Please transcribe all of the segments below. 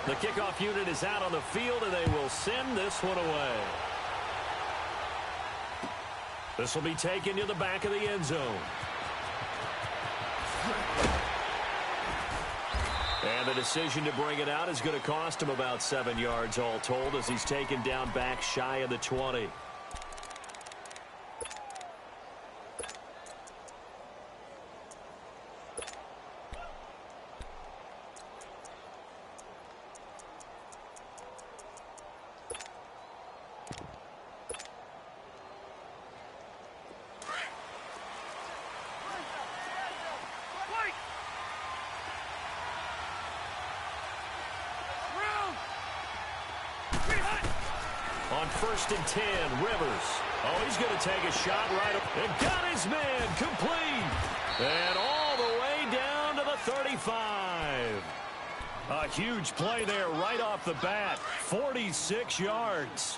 The kickoff unit is out on the field, and they will send this one away. This will be taken to the back of the end zone. And the decision to bring it out is going to cost him about 7 yards all told as he's taken down back shy of the 20. On 1st and 10, Rivers. Oh, he's going to take a shot right up. And got his man complete. And all the way down to the 35. A huge play there right off the bat. 46 yards.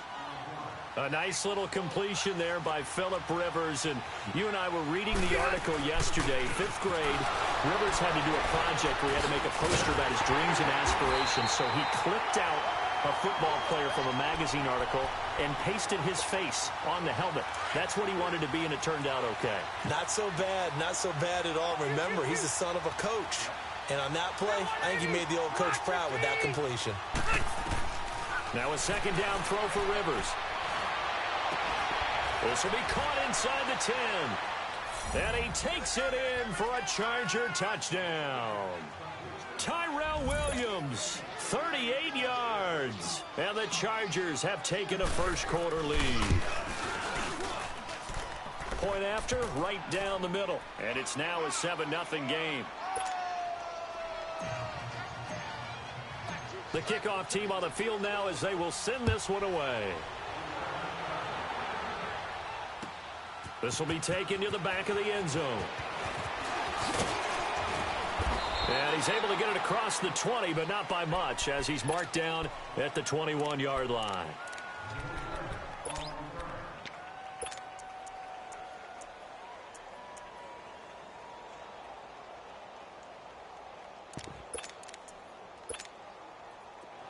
A nice little completion there by Phillip Rivers. And you and I were reading the article yesterday, 5th grade. Rivers had to do a project where he had to make a poster about his dreams and aspirations. So he clipped out a football player from a magazine article and pasted his face on the helmet. That's what he wanted to be, and it turned out okay. Not so bad at all. Remember, he's the son of a coach. And on that play, I think he made the old coach proud with that completion. Now a second down throw for Rivers. This will be caught inside the 10. And he takes it in for a Charger touchdown. Tyrell Williams, 38 yards. And the Chargers have taken a first-quarter lead. Point after, right down the middle. And it's now a 7-0 game. The kickoff team on the field now as they will send this one away. This will be taken to the back of the end zone. And he's able to get it across the 20, but not by much, as he's marked down at the 21-yard line.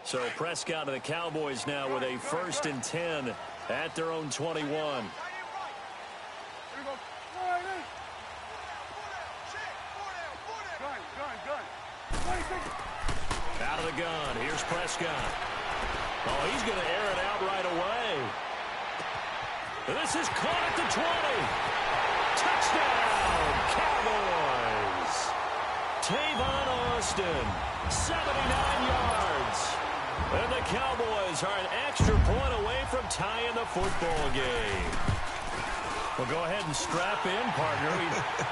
So Prescott and the Cowboys now with a 1st and 10 at their own 21. Out of the gun. Here's Prescott. Oh, he's going to air it out right away. This is caught at the 20. Touchdown, Cowboys. Tavon Austin, 79 yards. And the Cowboys are an extra point away from tying the football game. Well, go ahead and strap in, partner.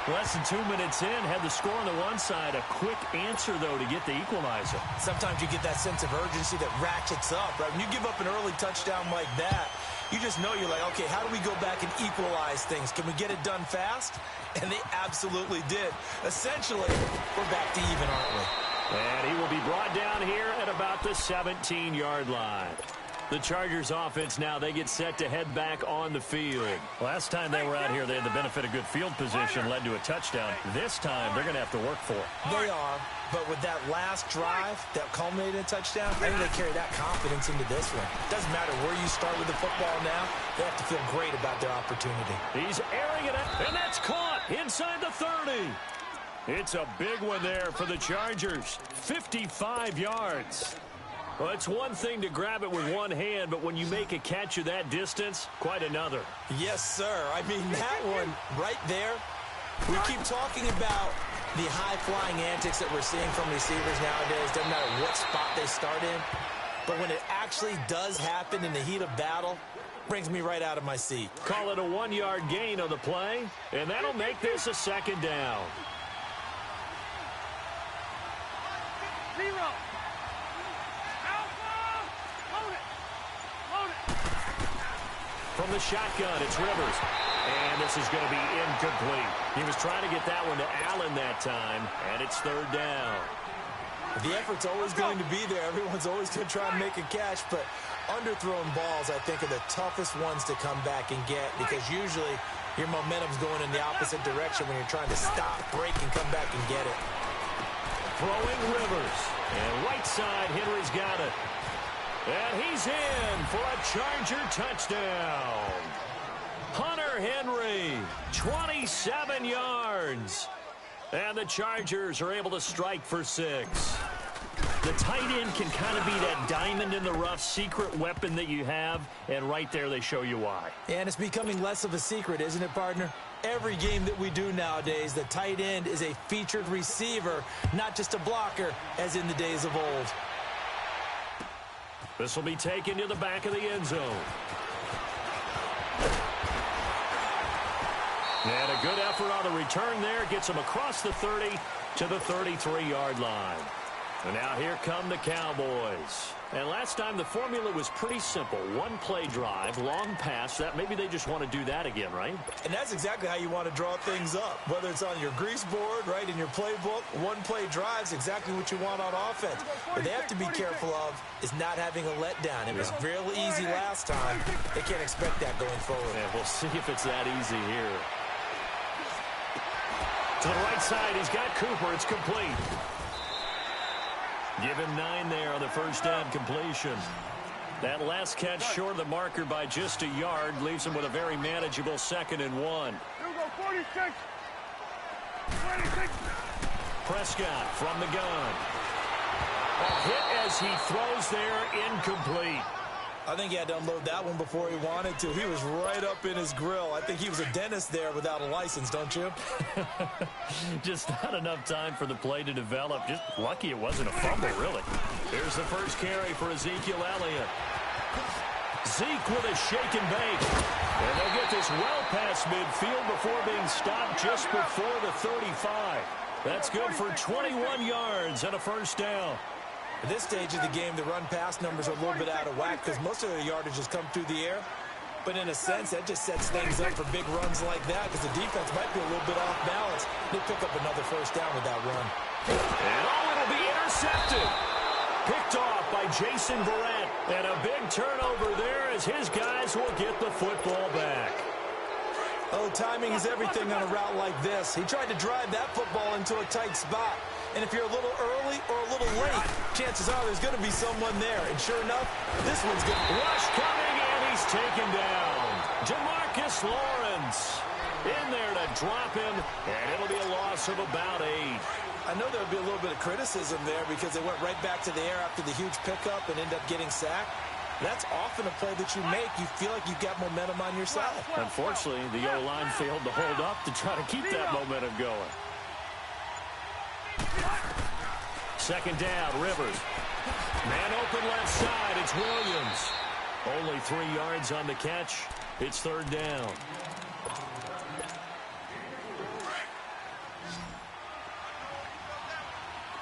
Less than 2 minutes in, had the score on the one side. A quick answer, though, to get the equalizer. Sometimes you get that sense of urgency that ratchets up, right? When you give up an early touchdown like that, you just know you're like, okay, how do we go back and equalize things? Can we get it done fast? And they absolutely did. Essentially, we're back to even, aren't we? And he will be brought down here at about the 17-yard line. The Chargers offense now, they get set to head back on the field. Last time they were out here, they had the benefit of good field position, led to a touchdown. This time, they're going to have to work for it. They are, but with that last drive that culminated in a touchdown, I think they carry that confidence into this one. Doesn't matter where you start with the football now, they have to feel great about their opportunity. He's airing it out, and that's caught inside the 30. It's a big one there for the Chargers, 55 yards. Well, it's one thing to grab it with one hand, but when you make a catch of that distance, quite another. Yes, sir. I mean, that one right there, we keep talking about the high-flying antics that we're seeing from receivers nowadays. Doesn't matter what spot they start in. But when it actually does happen in the heat of battle, brings me right out of my seat. Call it a 1-yard gain on the play, and that'll make this a second down. From the shotgun, it's Rivers. And this is going to be incomplete. He was trying to get that one to Allen that time, and it's 3rd down. The effort's always going to be there. Everyone's always going to try and make a catch, but underthrown balls, I think, are the toughest ones to come back and get because usually your momentum's going in the opposite direction when you're trying to stop, break, and come back and get it. Throwing Rivers. And right side, Henry's got it. And he's in for a Charger touchdown. Hunter Henry, 27 yards. And the Chargers are able to strike for 6. The tight end can kind of be that diamond in the rough secret weapon that you have, and right there they show you why. And it's becoming less of a secret, isn't it, partner? Every game that we do nowadays, the tight end is a featured receiver, not just a blocker, as in the days of old. This will be taken to the back of the end zone. And a good effort on the return there. Gets him across the 30 to the 33-yard line. And now here come the Cowboys. And last time the formula was pretty simple. One play drive, long pass. That maybe they just want to do that again, right? And that's exactly how you want to draw things up. Whether it's on your grease board, right, in your playbook, one play drive is exactly what you want on offense. What they have to be careful of is not having a letdown. It was real easy last time. They can't expect that going forward. Yeah, we'll see if it's that easy here. To the right side, he's got Cooper. It's complete. Give him 9 there on the first down completion. That last catch short of the marker by just a yard leaves him with a very manageable 2nd and 1. Here we go, 46. 26. Prescott from the gun. A hit as he throws there, incomplete. I think he had to unload that one before he wanted to. He was right up in his grill. I think he was a dentist there without a license, don't you? Just not enough time for the play to develop. Just lucky it wasn't a fumble, really. Here's the first carry for Ezekiel Elliott. Zeke with a shake and bake. And they'll get this well past midfield before being stopped just before the 35. That's good for 21 yards and a first down. At this stage of the game, the run-pass numbers are a little bit out of whack because most of their yardage has come through the air. But in a sense, that just sets things up for big runs like that because the defense might be a little bit off balance. They pick up another first down with that run. And it'll be intercepted. Picked off by Jason Verrett. And a big turnover there as his guys will get the football back. Oh, timing is everything on a route like this. He tried to drive that football into a tight spot. And if you're a little early or a little late, chances are there's going to be someone there. And sure enough, this one's good. Rush coming, and he's taken down. DeMarcus Lawrence in there to drop him, and it'll be a loss of about 8. I know there'll be a little bit of criticism there because they went right back to the air after the huge pickup and end up getting sacked. That's often a play that you make. You feel like you've got momentum on your side. Unfortunately, the O-line failed to hold up to try to keep that momentum going. Second down, Rivers. Man open left side, it's Williams. Only 3 yards on the catch. It's 3rd down.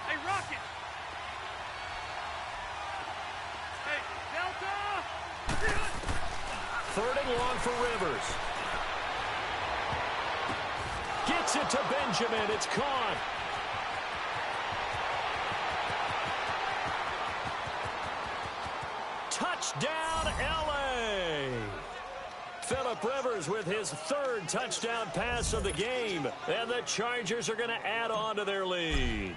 Hey, Rocket. Hey, Delta. 3rd and long for Rivers. Gets it to Benjamin. It's caught. Touchdown, L.A. Phillip Rivers with his 3rd touchdown pass of the game. And the Chargers are going to add on to their lead.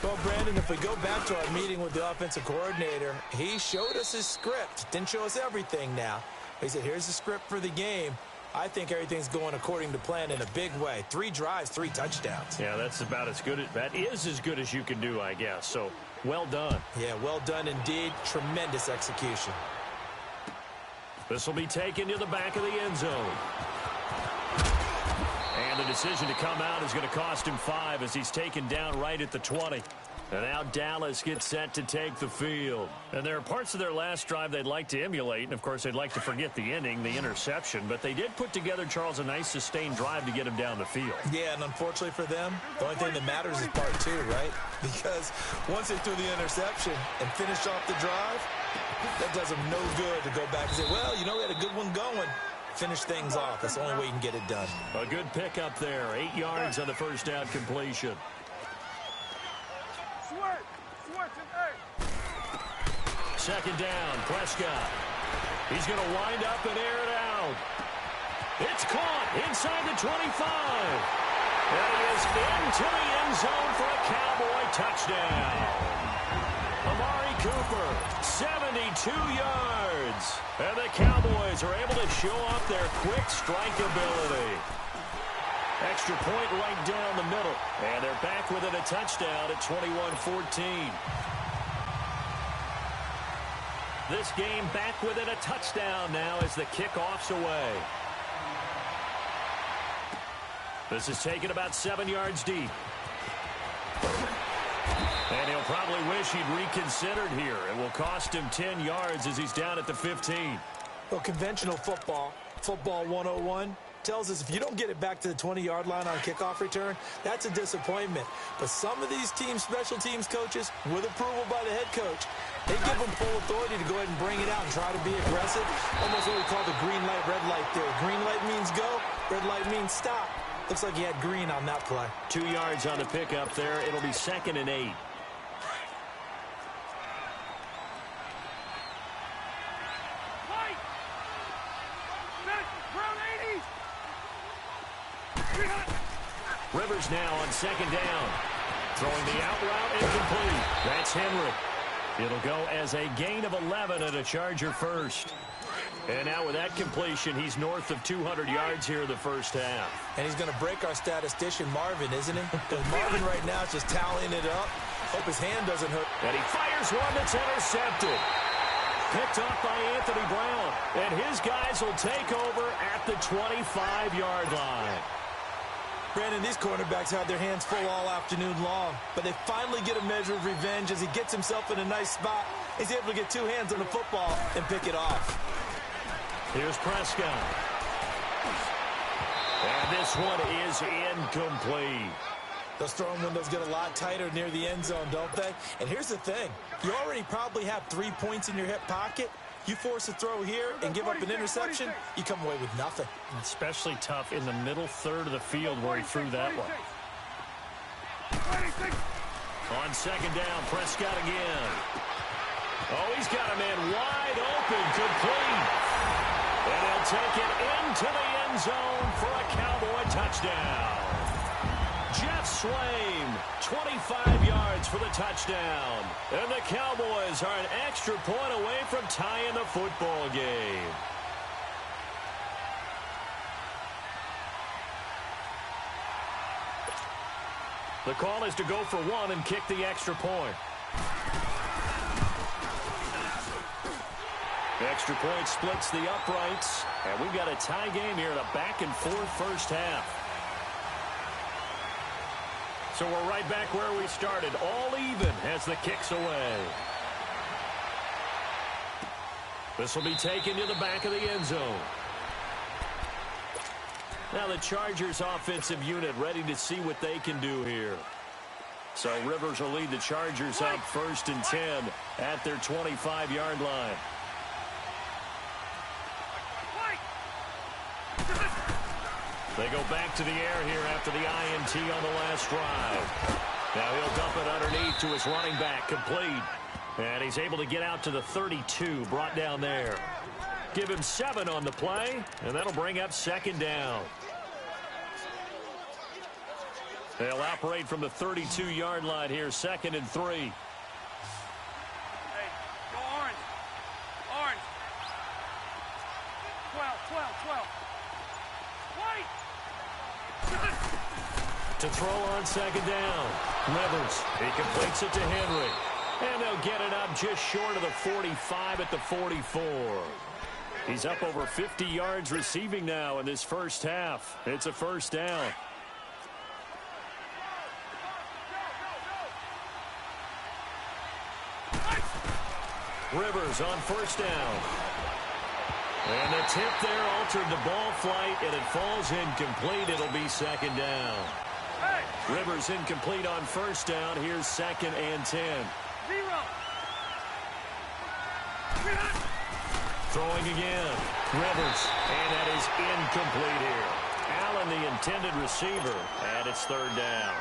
Well, Brandon, if we go back to our meeting with the offensive coordinator, he showed us his script. Didn't show us everything now. He said, here's the script for the game. I think everything's going according to plan in a big way. 3 drives, 3 touchdowns. Yeah, that's about as good. That is as good as you can do, I guess. So, well done. Yeah, well done indeed. Tremendous execution. This will be taken to the back of the end zone. And the decision to come out is going to cost him 5 as he's taken down right at the 20. And now Dallas gets set to take the field. And there are parts of their last drive they'd like to emulate. And, of course, they'd like to forget the ending, the interception. But they did put together, Charles, a nice sustained drive to get him down the field. Yeah, and unfortunately for them, the only thing that matters is part 2, right? Because once they threw the interception and finished off the drive, that does them no good to go back and say, well, you know, we had a good one going. Finish things off. That's the only way you can get it done. A good pickup there. 8 yards on the first down completion. Second down, Prescott. He's going to wind up and air it out. It's caught inside the 25. And he is into the end zone for a Cowboy touchdown. Amari Cooper, 72 yards. And the Cowboys are able to show off their quick strike ability. Extra point right down the middle. And they're back within a touchdown at 21-14. This game back within a touchdown now as the kickoff's away. This is taken about 7 yards deep. And he'll probably wish he'd reconsidered here. It will cost him 10 yards as he's down at the 15. Well, conventional football 101, tells us if you don't get it back to the 20-yard line on kickoff return, that's a disappointment. But some of these teams, special teams coaches, with approval by the head coach, they give them full authority to go ahead and bring it out and try to be aggressive. Almost what we call the green light, red light theory. Green light means go, red light means stop. Looks like he had green on that play. 2 yards on the pickup there. It'll be 2nd and 8. Rivers now on 2nd down. Throwing the out route, incomplete. That's Henry. It'll go as a gain of 11 and a Charger first. And now with that completion, he's north of 200 yards here in the first half. And he's going to break our statistician, Marvin, isn't he? Because Marvin right now is just tallying it up. Hope his hand doesn't hurt. And he fires one that's intercepted. Picked off by Anthony Brown. And his guys will take over at the 25-yard line. Brandon, these cornerbacks had their hands full all afternoon long, but they finally get a measure of revenge as he gets himself in a nice spot. He's able to get 2 hands on the football and pick it off. Here's Prescott. And this one is incomplete. Those throwing windows get a lot tighter near the end zone, don't they? And here's the thing. You already probably have 3 points in your hip pocket. You force a throw here and give up an interception, you come away with nothing. Especially tough in the middle third of the field where he threw that one. On 2nd down, Prescott again. Oh, he's got a man wide open, complete. And he'll take it into the end zone for a Cowboy touchdown. Jeff Swaim, 25 yards for the touchdown. And the Cowboys are an extra point away from tying the football game. The call is to go for 1 and kick the extra point. Extra point splits the uprights. And we've got a tie game here in a back-and-forth first half. So we're right back where we started, all even as the kick's away. This will be taken to the back of the end zone. Now the Chargers offensive unit ready to see what they can do here. So Rivers will lead the Chargers up 1st and 10 at their 25-yard line. They go back to the air here after the INT on the last drive. Now he'll dump it underneath to his running back, complete. And he's able to get out to the 32, brought down there. Give him 7 on the play, and that'll bring up 2nd down. They'll operate from the 32-yard line here, 2nd and 3. Hey, go orange. Orange. 12. White. To throw on 2nd down. Rivers, he completes it to Henry. And they'll get it up just short of the 45 at the 44. He's up over 50 yards receiving now in this first half. It's a 1st down. Rivers on 1st down. And the tip there altered the ball flight, and it falls incomplete. It'll be 2nd down. Rivers incomplete on 1st down. Here's 2nd and 10. 0. Throwing again. Rivers, and that is incomplete here. Allen, the intended receiver, and it's 3rd down.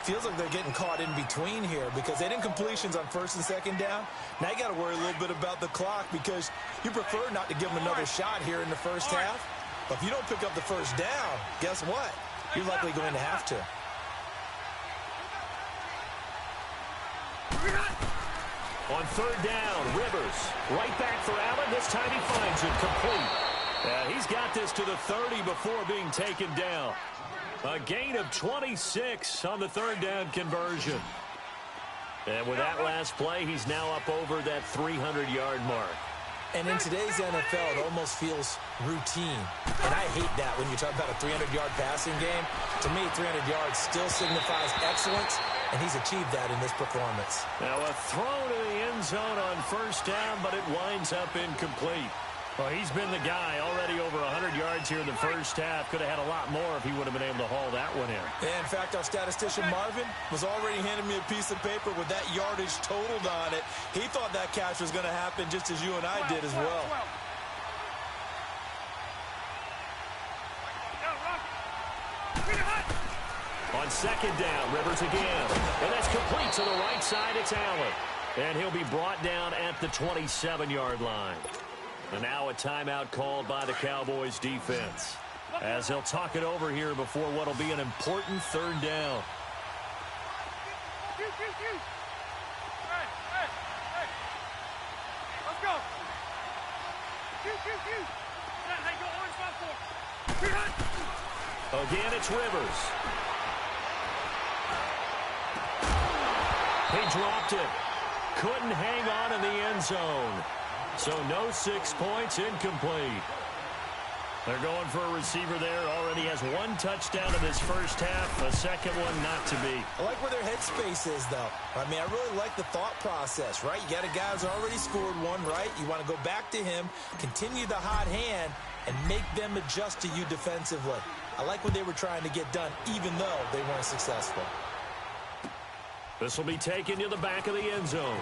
Feels like they're getting caught in between here because they didn't completions on 1st and 2nd down. Now you got to worry a little bit about the clock because you prefer not to give them another shot here in the first half. But if you don't pick up the 1st down, guess what? you're likely going to have to. On third down, Rivers. Right back for Allen. This time he finds it complete. He's got this to the 30 before being taken down. A gain of 26 on the third down conversion. And with that last play, he's now up over that 300-yard mark. And in today's NFL, it almost feels routine. And I hate that when you talk about a 300-yard passing game. To me, 300 yards still signifies excellence, and he's achieved that in this performance. Now a throw to the end zone on first down, but it winds up incomplete. Well, he's been the guy already over 100 yards here in the first half. Could have had a lot more if he would have been able to haul that one in. In fact, our statistician Marvin was already handing me a piece of paper with that yardage totaled on it. He thought that catch was going to happen just as you and I did as well. On second down, Rivers again. And that's complete to the right side. It's Allen. And he'll be brought down at the 27-yard line. And now a timeout called by the Cowboys defense, as they'll talk it over here before what will be an important third down. Let's go. Again, it's Rivers. He dropped it. Couldn't hang on in the end zone. So no 6 points, incomplete. They're going for a receiver there. Already has one touchdown in this first half. A second one not to be. I like where their headspace is, though. I mean, I really like the thought process, right? You got a guy who's already scored one, right? You want to go back to him, continue the hot hand, and make them adjust to you defensively. I like what they were trying to get done, even though they weren't successful. This will be taken to the back of the end zone.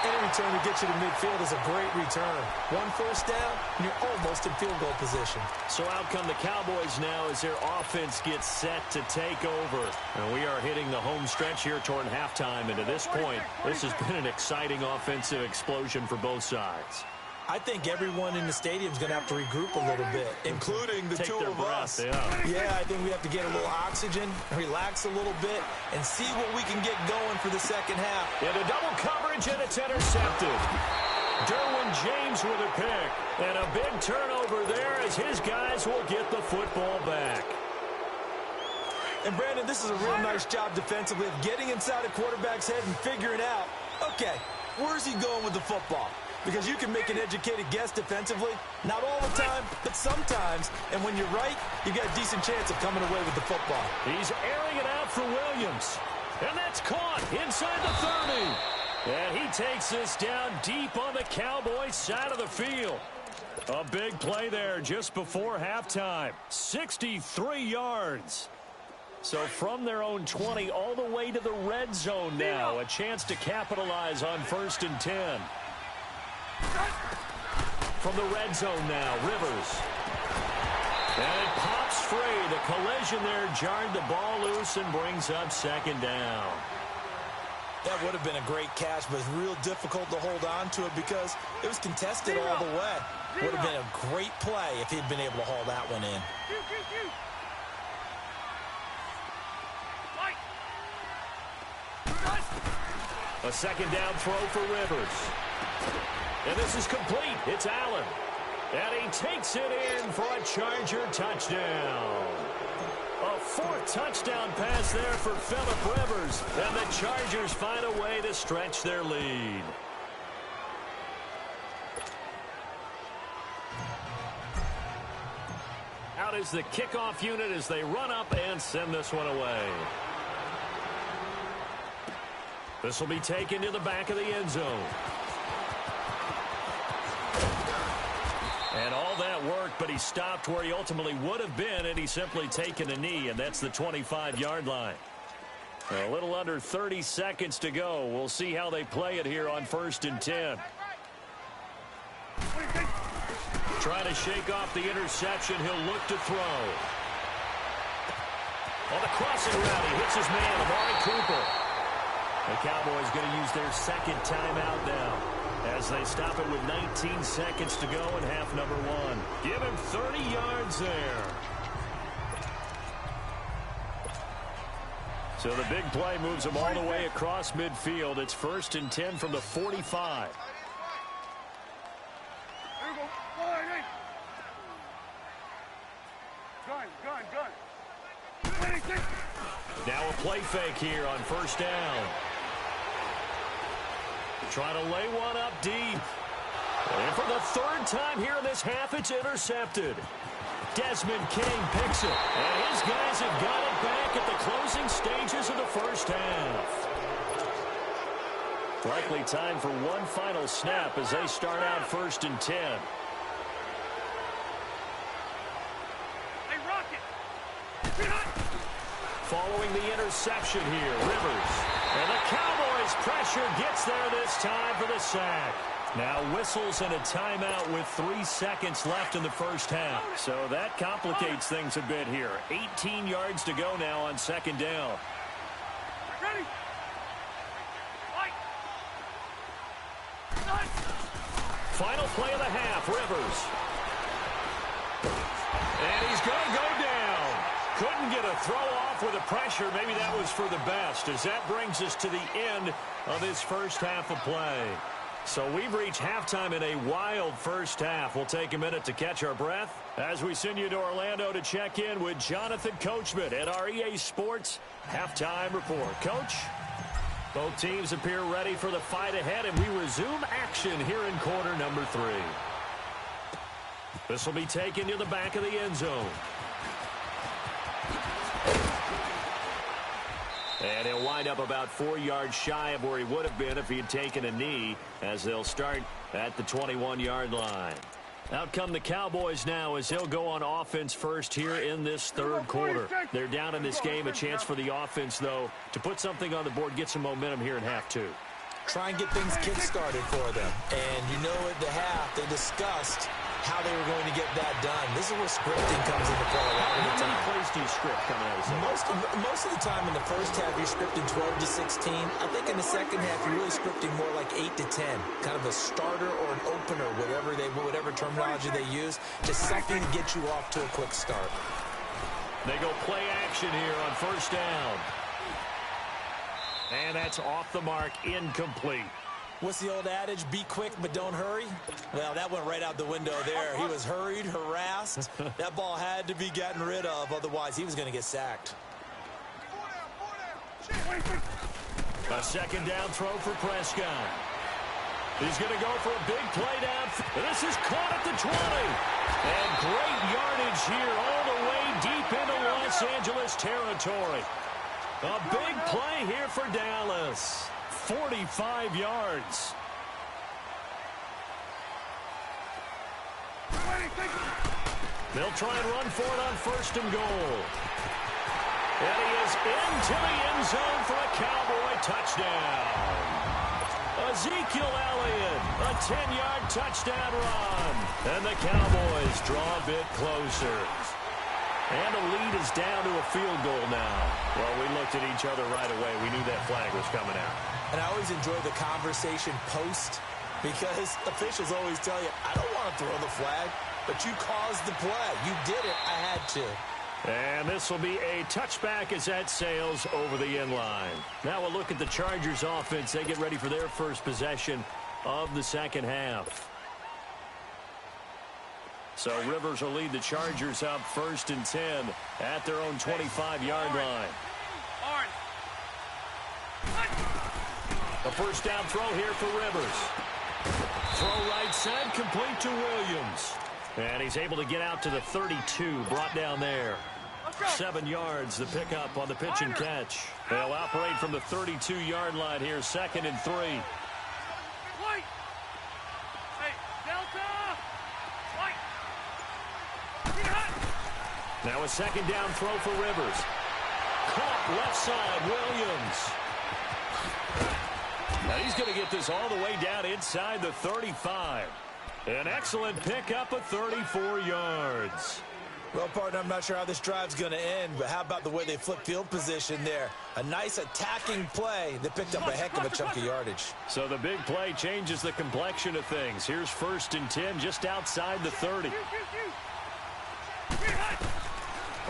Any return to get you to midfield is a great return. One first down, and you're almost in field goal position. So out come the Cowboys now as their offense gets set to take over. And we are hitting the home stretch here toward halftime. And to this point, this has been an exciting offensive explosion for both sides. I think everyone in the stadium is going to have to regroup a little bit, including the two of us. Yeah, I think we have to get a little oxygen, relax a little bit, and see what we can get going for the second half. Into double coverage, and it's intercepted. Derwin James with a pick, and a big turnover there as his guys will get the football back. And, Brandon, this is a real nice job defensively of getting inside a quarterback's head and figuring out, okay, where's he going with the football? Because you can make an educated guess defensively. Not all the time, but sometimes. And when you're right, you've got a decent chance of coming away with the football. He's airing it out for Williams. And that's caught inside the 30. And he takes this down deep on the Cowboys side of the field. A big play there just before halftime. 63 yards. So from their own 20 all the way to the red zone now. A chance to capitalize on 1st and 10. From the red zone now, Rivers. And it pops free. The collision there jarred the ball loose and brings up second down. That would have been a great catch, but it's real difficult to hold on to it because it was contested all the way. Would have been a great play if he'd been able to haul that one in. A second down throw for Rivers. And this is complete. It's Allen. And he takes it in for a Charger touchdown. A 4th touchdown pass there for Phillip Rivers. And the Chargers find a way to stretch their lead. Out is the kickoff unit as they run up and send this one away. This will be taken to the back of the end zone. And all that worked, but he stopped where he ultimately would have been, and he's simply taken a knee, and that's the 25-yard line. A little under 30 seconds to go. We'll see how they play it here on 1st and 10. Trying to shake off the interception. He'll look to throw. On the crossing route, he hits his man, Amari Cooper. The Cowboys going to use their second timeout now as they stop it with 19 seconds to go in half number one. Give him 30 yards there. So the big play moves them all the way across midfield. It's 1st and 10 from the 45. Now a play fake here on 1st down. Trying to lay one up deep. And for the 3rd time here in this half, it's intercepted. Desmond King picks it. And his guys have got it back at the closing stages of the 1st half. Likely time for one final snap as they start out 1st and 10. Hey, Rocket! Following the interception here, Rivers. And the Cowboys' pressure gets there this time for the sack. Now whistles and a timeout with 3 seconds left in the 1st half. So that complicates things a bit here. 18 yards to go now on 2nd down. Ready? Fight! Final play of the half, Rivers. And he's going to go down. Couldn't get a throw off with the pressure. Maybe that was for the best, as that brings us to the end of this 1st half of play. So we've reached halftime in a wild 1st half. We'll take a minute to catch our breath as we send you to Orlando to check in with Jonathan Coachman at our EA Sports Halftime Report. Coach, both teams appear ready for the fight ahead, and we resume action here in quarter number 3. This will be taken to the back of the end zone. And he'll wind up about 4 yards shy of where he would have been if he had taken a knee, as they'll start at the 21-yard line. Out come the Cowboys now as they'll go on offense first here in this 3rd quarter. They're down in this game. A chance for the offense, though, to put something on the board, get some momentum here in half 2. Try and get things kick-started for them. And you know at the half, they discussed how they were going to get that done. This is where scripting comes into play a lot of the time. How many plays do you script coming out of this? Most of the time in the 1st half, you're scripting 12 to 16. I think in the 2nd half, you're really scripting more like 8 to 10. Kind of a starter or an opener, whatever terminology they use, just something to get you off to a quick start. They go play action here on 1st down. And that's off the mark, incomplete. What's the old adage? Be quick, but don't hurry? Well, that went right out the window there. He was hurried, harassed. That ball had to be gotten rid of, otherwise he was going to get sacked. A 2nd down throw for Prescott. He's going to go for a big play down. This is caught at the 20. And great yardage here all the way deep into Los Angeles territory. A big play here for Dallas. 45 yards. They'll try and run for it on 1st and goal. And he is into the end zone for a Cowboy touchdown. Ezekiel Elliott, a 10-yard touchdown run. And the Cowboys draw a bit closer. And the lead is down to a field goal now. Well, we looked at each other right away. We knew that flag was coming out. And I always enjoy the conversation post, because officials always tell you, I don't want to throw the flag, but you caused the play. You did it. I had to. And this will be a touchback as that sails over the end line. Now we'll look at the Chargers offense. They get ready for their first possession of the 2nd half. So Rivers will lead the Chargers up 1st and 10 at their own 25-yard line. A 1st down throw here for Rivers. Throw right side, complete to Williams. And he's able to get out to the 32, brought down there. 7 yards, the pickup on the pitch and catch. They'll operate from the 32-yard line here, 2nd and 3. Hey, Delta! Now a 2nd down throw for Rivers. Caught left side, Williams. Now he's going to get this all the way down inside the 35. An excellent pickup of 34 yards. Well, partner, I'm not sure how this drive's going to end, but how about the way they flip field position there? A nice attacking play that picked up a heck of a chunk of yardage. So the big play changes the complexion of things. Here's 1st and 10 just outside the 30.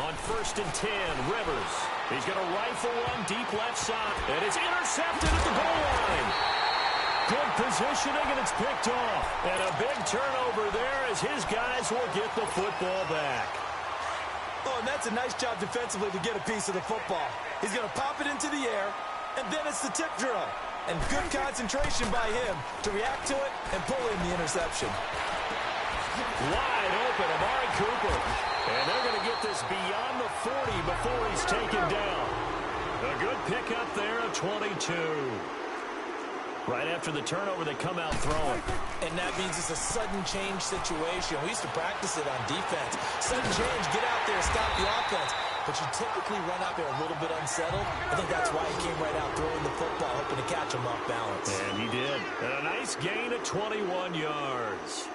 On 1st and 10, Rivers. He's going to rifle one deep left side, and it's intercepted at the goal line. Good positioning, and it's picked off. And a big turnover there as his guys will get the football back. Oh, and that's a nice job defensively to get a piece of the football. He's going to pop it into the air, and then it's the tip drill. And good concentration by him to react to it and pull in the interception. Wide open, Amari Cooper. And they're going to get this beyond the 40 before he's taken down. A good pickup there at 22. Right after the turnover, they come out throwing. And that means it's a sudden change situation. We used to practice it on defense. Sudden change, get out there, stop the offense. But you typically run out there a little bit unsettled. I think that's why he came right out throwing the football, hoping to catch him off balance. And he did. And a nice gain of 21 yards.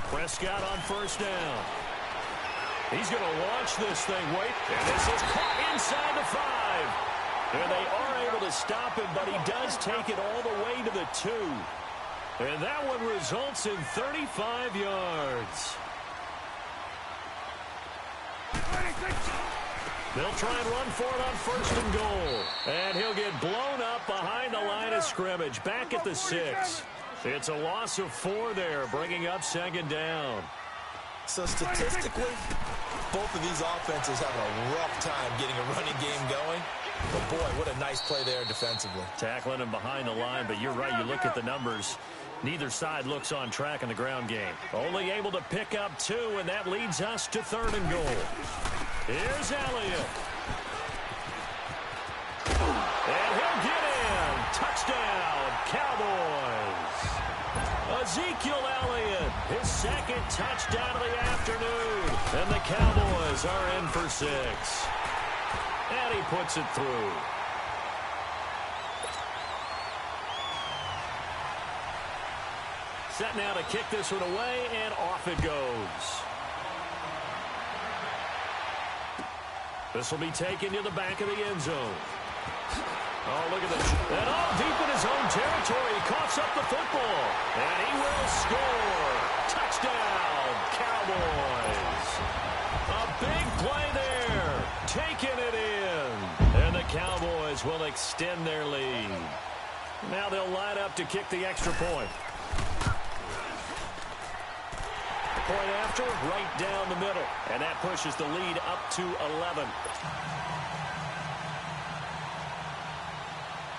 Prescott on 1st down. He's going to launch this thing. Wait, and this is caught inside the 5. And they are able to stop him, but he does take it all the way to the 2. And that one results in 35 yards. They'll try and run for it on 1st and goal. And he'll get blown up behind the line of scrimmage, back at the 6. It's a loss of 4 there, bringing up 2nd down. So statistically, both of these offenses have a rough time getting a running game going. But, boy, what a nice play there defensively. Tackling him behind the line, but you're right. You look at the numbers. Neither side looks on track in the ground game. Only able to pick up 2, and that leads us to 3rd and goal. Here's Elliott. And he'll get in. Touchdown, Cowboys. Ezekiel Elliott, his 2nd touchdown of the afternoon. And the Cowboys are in for 6. And he puts it through. Set now to kick this one away, and off it goes. This will be taken to the back of the end zone. Oh, look at this. And all deep in his own territory, he coughs up the football. And he will score. Touchdown, Cowboys. A big play there. Taking it in. And the Cowboys will extend their lead. Now they'll line up to kick the extra point. Point after, right down the middle. And that pushes the lead up to 11.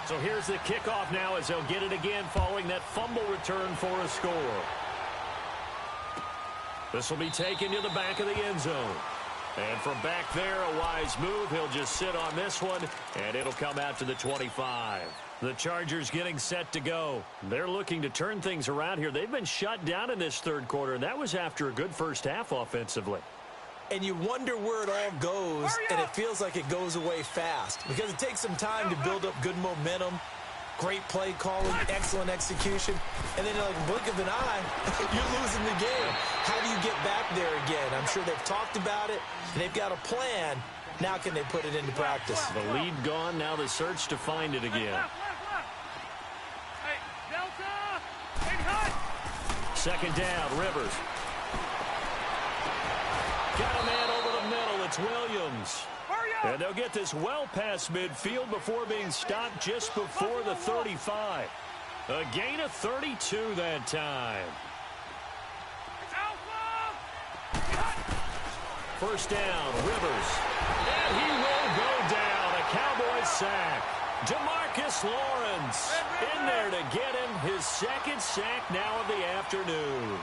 So here's the kickoff now as they'll get it again following that fumble return for a score. This will be taken to the back of the end zone. And from back there, a wise move. He'll just sit on this one, and it'll come out to the 25. The Chargers getting set to go. They're looking to turn things around here. They've been shut down in this 3rd quarter, and that was after a good first half offensively. And you wonder where it all goes, and it feels like it goes away fast because it takes some time to build up good momentum, great play calling, excellent execution, and then like blink of an eye, you're losing the game. How do you get back there again? I'm sure they've talked about it, and they've got a plan. Now can they put it into practice? The lead gone, now the search to find it again. Hey, Delta! Hey, hut! 2nd down, Rivers. Got a man over the middle. It's Williams. And they'll get this well past midfield before being stopped just before the 35. A gain of 32 that time. 1st down, Rivers. And he will go down. A Cowboys sack. DeMarcus Lawrence in there to get him his 2nd sack now of the afternoon.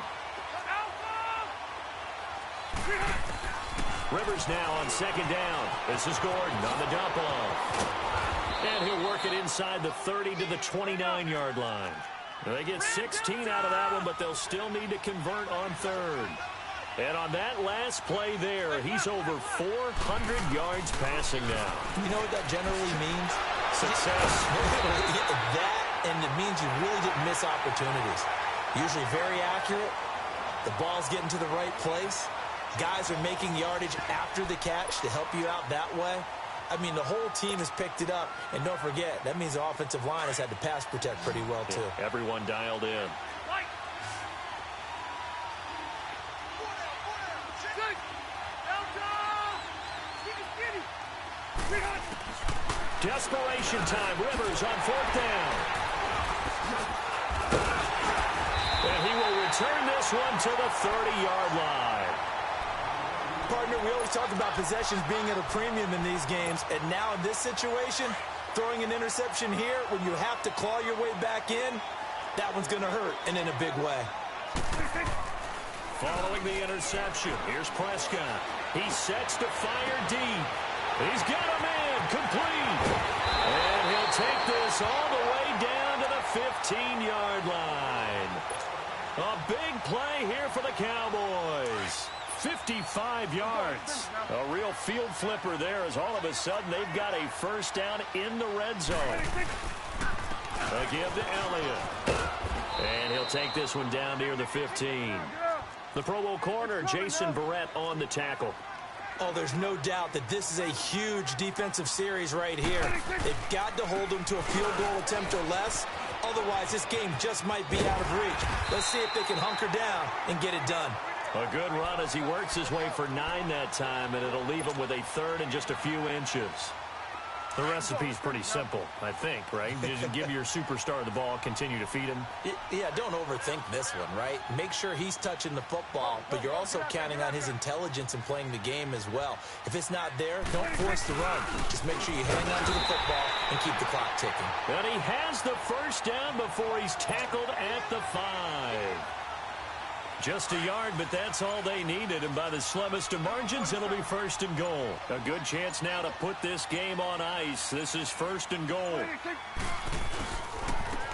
Rivers now on 2nd down. This is Gordon on the dump off. And he'll work it inside the 30 to the 29-yard line. They get 16 out of that one, but they'll still need to convert on 3rd. And on that last play there, he's over 400 yards passing now. You know what that generally means? Success. That, and it means you really didn't miss opportunities. Usually very accurate, The ball's getting to the right place. Guys are making yardage after the catch to help you out that way. I mean, the whole team has picked it up. And don't forget, that means the offensive line has had to pass protect pretty well, too. Yeah, everyone dialed in. Desperation time. Rivers on 4th down. And he will return this one to the 30-yard line. Partner, we always talk about possessions being at a premium in these games. And now in this situation, throwing an interception here when you have to claw your way back in, that one's going to hurt, and in a big way. Following the interception, here's Prescott. He sets to fire deep. He's got a man complete. And he'll take this all the way down to the 15-yard line. A big play here for the Cowboys. 55 yards. A real field flipper there as all of a sudden they've got a first down in the red zone. A give to Elliott. And he'll take this one down near the 15. The Pro Bowl corner, Jason Verrett, on the tackle. Oh, there's no doubt that this is a huge defensive series right here. They've got to hold them to a field goal attempt or less. Otherwise, this game just might be out of reach. Let's see if they can hunker down and get it done. A good run as he works his way for 9 that time, and it'll leave him with a third and just a few inches. The recipe's pretty simple, I think, right? You just give your superstar the ball, continue to feed him. Yeah, don't overthink this one, right? Make sure he's touching the football, but you're also counting on his intelligence in playing the game as well. If it's not there, don't force the run. Just make sure you hang on to the football and keep the clock ticking. And he has the first down before he's tackled at the 5. Just a yard, but that's all they needed. And by the slimmest of margins, it'll be 1st and goal. A good chance now to put this game on ice. This is 1st and goal.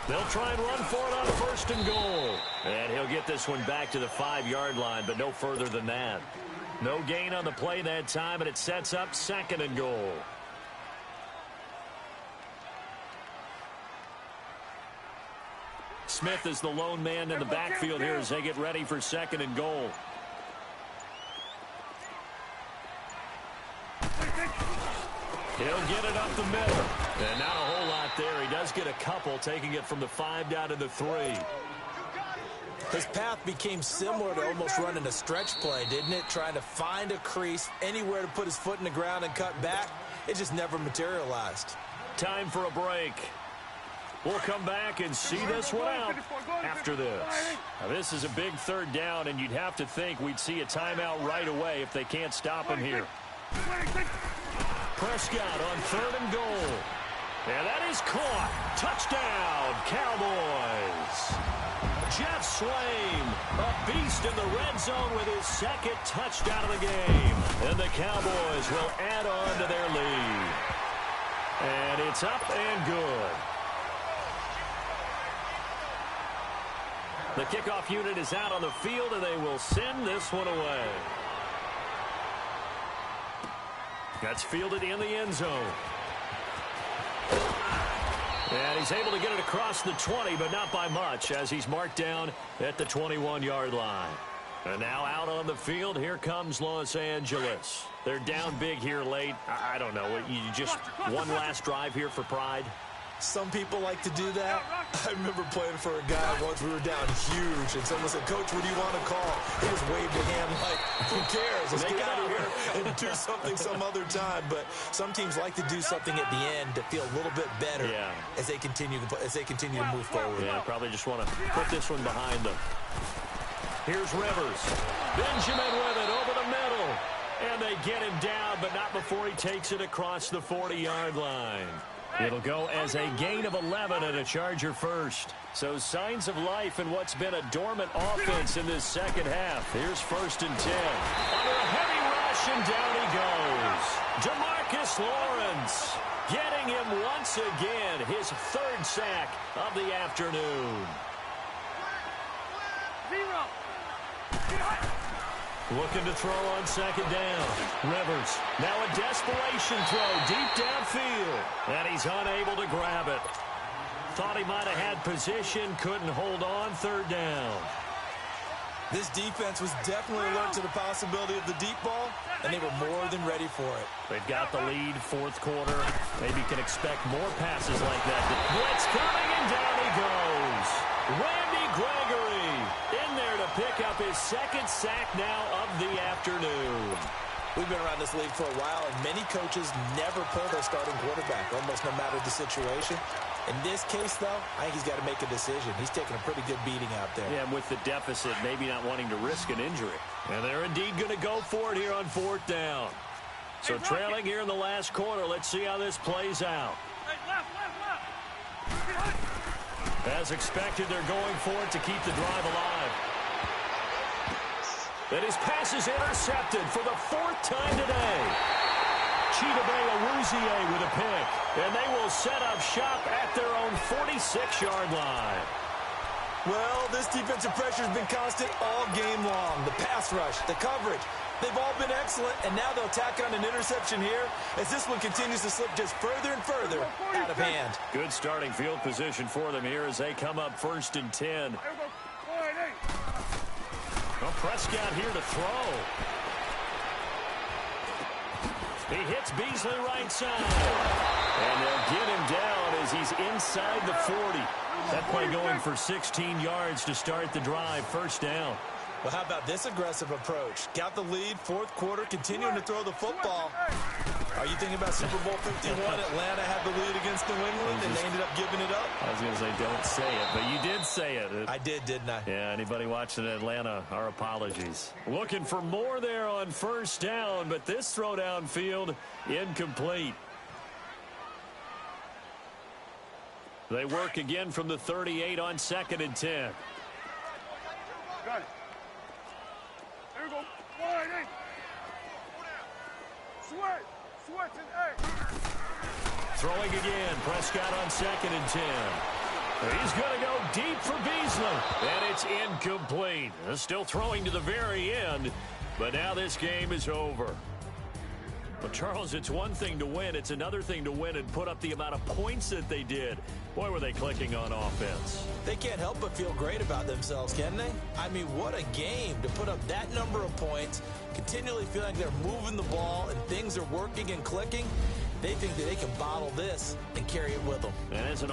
They'll try and run for it on 1st and goal. And he'll get this one back to the 5-yard line, but no further than that. No gain on the play that time, and it sets up 2nd and goal. Smith is the lone man in the backfield here as they get ready for 2nd and goal. He'll get it up the middle. And not a whole lot there. He does get a couple, taking it from the 5 down to the 3. His path became similar to almost running a stretch play, didn't it? Trying to find a crease, anywhere to put his foot in the ground and cut back. It just never materialized. Time for a break. We'll come back and see this one out after this. Now, this is a big 3rd down, and you'd have to think we'd see a timeout right away if they can't stop him here. Prescott on 3rd and goal. And that is caught. Touchdown, Cowboys. Jeff Swaim, a beast in the red zone with his 2nd touchdown of the game. And the Cowboys will add on to their lead. And it's up and good. The kickoff unit is out on the field, and they will send this one away. That's fielded in the end zone. And he's able to get it across the 20, but not by much, as he's marked down at the 21-yard line. And now out on the field, here comes Los Angeles. They're down big here late. I don't know. You just one last drive here for pride? Some people like to do that. I remember playing for a guy once. We were down huge, and someone said, "Coach, what do you want to call?" He just waved a hand like, "Who cares? Let's get out of here and do something some other time." But some teams like to do something at the end to feel a little bit better as they continue to move forward. Yeah, probably just want to put this one behind them. Here's Rivers. Benjamin with it over the middle. And they get him down, but not before he takes it across the 40-yard line. It'll go as a gain of 11 and a Charger first. So signs of life in what's been a dormant offense in this 2nd half. Here's 1st and 10. Under a heavy rush, and down he goes. DeMarcus Lawrence getting him once again, his 3rd sack of the afternoon. 0. Looking to throw on 2nd down. Rivers, now a desperation throw deep downfield. And he's unable to grab it. Thought he might have had position, couldn't hold on. 3rd down. This defense was definitely alert to the possibility of the deep ball, and they were more than ready for it. They've got the lead, fourth quarter. Maybe can expect more passes like that. Blitz coming, and down he goes. Randy Gregory in there to pick up his second sack now of the afternoon. We've been around this league for a while, and many coaches never pull their starting quarterback, almost no matter the situation. In this case, though, I think he's got to make a decision. He's taking a pretty good beating out there. Yeah, and with the deficit, maybe not wanting to risk an injury. And they're indeed going to go for it here on fourth down. So trailing here in the last quarter. Let's see how this plays out. Hey, left. As expected, they're going for it to keep the drive alive. And his pass is intercepted for the fourth time today. Chidobe with a pick. And they will set up shop at their own 46-yard line. Well, this defensive pressure has been constant all game long. The pass rush, the coverage, they've all been excellent, and now they'll tack on an interception here as this one continues to slip just further and further out of hand. Good starting field position for them here as they come up 1st and 10. Well, Prescott here to throw. He hits Beasley right side. And they'll get him down as he's inside the 40. That play going for 16 yards to start the drive, first down. Well, how about this aggressive approach? Got the lead, fourth quarter, continuing to throw the football. Are you thinking about Super Bowl 51? Atlanta had the lead against New England, and they ended up giving it up? I was going to say, don't say it, but you did say it. I did, didn't I? Yeah, anybody watching Atlanta, our apologies. Looking for more there on first down, but this throw downfield, incomplete. They work again from the 38 on 2nd and 10. Got it. There we go. Wide eight. Sweat and eight. Throwing again. Prescott on 2nd and 10. He's going to go deep for Beasley. And it's incomplete. Still throwing to the very end. But now this game is over. Well, Charles, it's one thing to win. It's another thing to win and put up the amount of points that they did. Boy, were they clicking on offense. They can't help but feel great about themselves, can they? I mean, what a game to put up that number of points, continually feeling like they're moving the ball and things are working and clicking. They think that they can bottle this and carry it with them. And as an